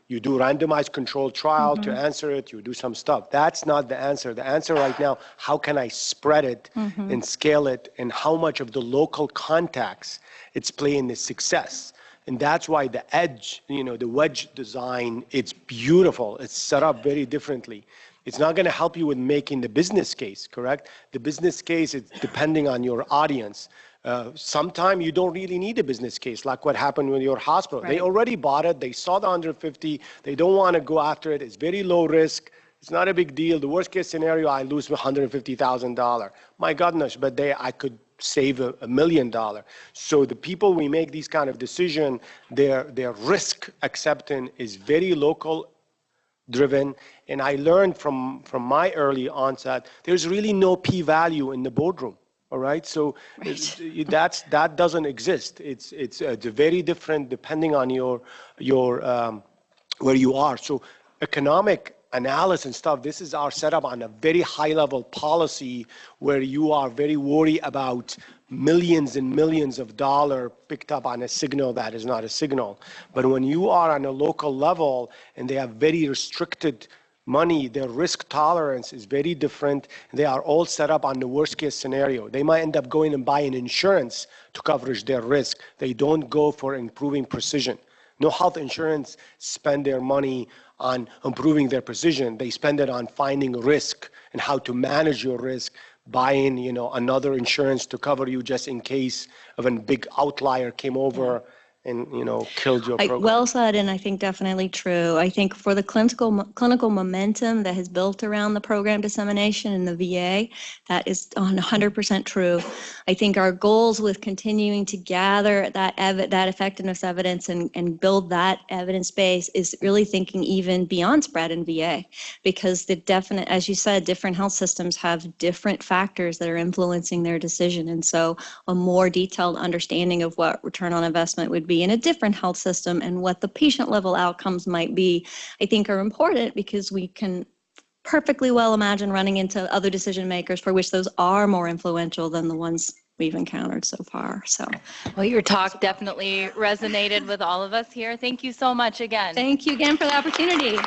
You do randomized controlled trial to answer it, you do some stuff. That's not the answer. The answer right now, how can I spread it and scale it, and how much of the local contacts it's playing the success. And that's why the edge, the wedge design, it's beautiful. It's set up very differently. It's not going to help you with making the business case, correct? The business case is depending on your audience. Sometimes you don't really need a business case, like what happened with your hospital. Right. They already bought it. They saw the 150. They don't want to go after it. It's very low risk. It's not a big deal. The worst case scenario, I lose $150,000. My goodness, but I could save $1 million. So the people we make these kind of decision, their risk acceptance is very local driven. And I learned from my early onset, there's really no p-value in the boardroom. All right, so that doesn't exist. It's very different depending on your where you are. So economic analysis and stuff. This is our setup on a very high level policy where you are very worried about millions and millions of dollars picked up on a signal that is not a signal. But when you are on a local level and they have very restricted money, their risk tolerance is very different. They are all set up on the worst case scenario. They might end up going and buying insurance to coverage their risk. They don't go for improving precision. No health insurance spend their money on improving their precision. They spend it on finding risk and how to manage your risk, buying, another insurance to cover you just in case of a big outlier came over and, killed your program. Well said, and I think definitely true. I think for the clinical momentum that has built around the program dissemination in the VA, that is 100% true. I think our goals with continuing to gather that effectiveness evidence and build that evidence base is really thinking even beyond spread in VA, because as you said, different health systems have different factors that are influencing their decision, and so a more detailed understanding of what return on investment would be in a different health system and what the patient level outcomes might be, I think are important, because we can perfectly well imagine running into other decision makers for which those are more influential than the ones we've encountered so far. So, well, your talk definitely resonated with all of us here. Thank you so much again. Thank you again for the opportunity.